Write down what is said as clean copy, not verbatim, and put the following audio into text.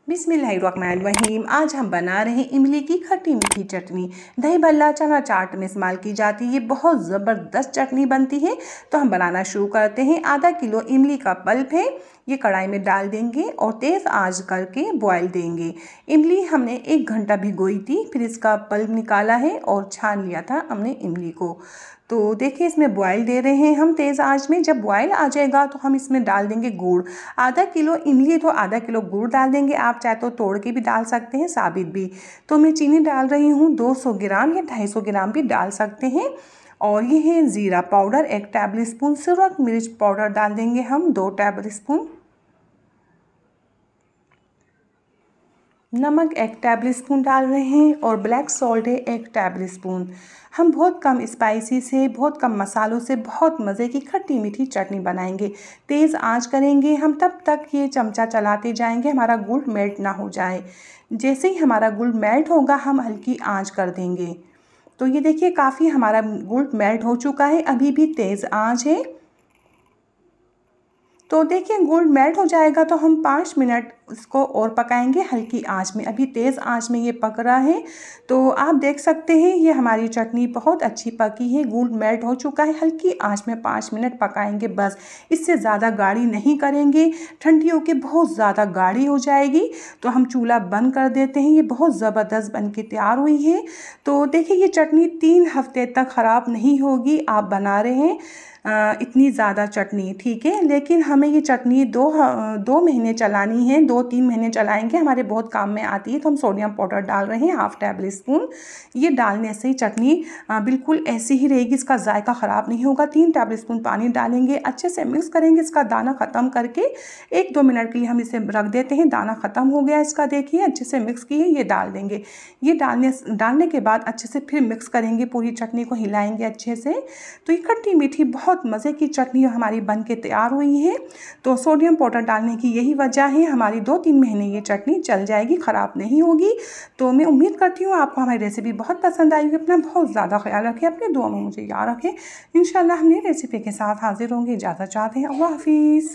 बिस्मिल्लाहिर्रहमानिर्रहीम। आज हम बना रहे हैं इमली की खट्टी मीठी चटनी। दही भल्ला चना चाट में इस्तेमाल की जाती है। ये बहुत ज़बरदस्त चटनी बनती है। तो हम बनाना शुरू करते हैं। आधा किलो इमली का पल्प है, ये कढ़ाई में डाल देंगे और तेज़ आंच करके बॉयल देंगे। इमली हमने 1 घंटा भिगोई थी, फिर इसका पल्प निकाला है और छान लिया था हमने इमली को। तो देखिए इसमें बॉयल दे रहे हैं हम तेज़ आंच में। जब बॉयल आ जाएगा तो हम इसमें डाल देंगे गुड़। आधा किलो इमली तो आधा किलो गुड़ डाल देंगे। आप चाहे तो तोड़ के भी डाल सकते हैं, साबित भी। तो मैं चीनी डाल रही हूँ 200 ग्राम या 250 ग्राम भी डाल सकते हैं। और ये है ज़ीरा पाउडर 1 टेबल स्पून। सूरख मिर्च पाउडर डाल देंगे हम 2 टेबल स्पून। नमक 1 टेबल स्पून डाल रहे हैं और ब्लैक सॉल्ट है 1 टेबल स्पून। हम बहुत कम स्पाइसी से, बहुत कम मसालों से बहुत मज़े की खट्टी मीठी चटनी बनाएंगे। तेज़ आंच करेंगे हम, तब तक ये चमचा चलाते जाएंगे हमारा गुड़ मेल्ट ना हो जाए। जैसे ही हमारा गुड़ मेल्ट होगा हम हल्की आंच कर देंगे। तो ये देखिए काफ़ी हमारा गुड़ मेल्ट हो चुका है, अभी भी तेज़ आंच है। तो देखिए गुड़ मेल्ट हो जाएगा तो हम 5 मिनट इसको और पकाएंगे हल्की आंच में। अभी तेज़ आंच में ये पक रहा है। तो आप देख सकते हैं ये हमारी चटनी बहुत अच्छी पकी है, गुड़ मेल्ट हो चुका है। हल्की आंच में 5 मिनट पकाएंगे बस, इससे ज़्यादा गाढ़ी नहीं करेंगे, ठंडी होकर बहुत ज़्यादा गाढ़ी हो जाएगी। तो हम चूल्हा बंद कर देते हैं। ये बहुत ज़बरदस्त बन के तैयार हुई है। तो देखिए ये चटनी 3 हफ्ते तक ख़राब नहीं होगी। आप बना रहे हैं इतनी ज़्यादा चटनी, ठीक है। लेकिन हमें ये चटनी 2 महीने चलानी है, 2-3 महीने चलाएंगे, हमारे बहुत काम में आती है। तो हम सोडियम पाउडर डाल रहे हैं 1/2 टेबल स्पून। ये डालने से ही चटनी बिल्कुल ऐसी ही रहेगी, इसका जायका ख़राब नहीं होगा। 3 टेबल स्पून पानी डालेंगे, अच्छे से मिक्स करेंगे। इसका दाना ख़त्म करके 1-2 मिनट के लिए हम इसे रख देते हैं। दाना ख़त्म हो गया इसका, देखिए अच्छे से मिक्स किए, ये डाल देंगे। ये डालने के बाद अच्छे से फिर मिक्स करेंगे, पूरी चटनी को हिलाएंगे अच्छे से। तो ये खट्टी मीठी बहुत मज़े की चटनी हमारी बन के तैयार हुई है। तो सोडियम पाउडर डालने की यही वजह है, हमारी 2-3 महीने ये चटनी चल जाएगी, ख़राब नहीं होगी। तो मैं उम्मीद करती हूँ आपको हमारी रेसिपी बहुत पसंद आएगी। अपना बहुत ज़्यादा ख्याल रखें, अपने दुआ में मुझे याद रखें। इंशाल्लाह हम नई रेसिपी के साथ हाजिर होंगे। इजाज़त चाहते हैं, अल्लाह हाफिज़।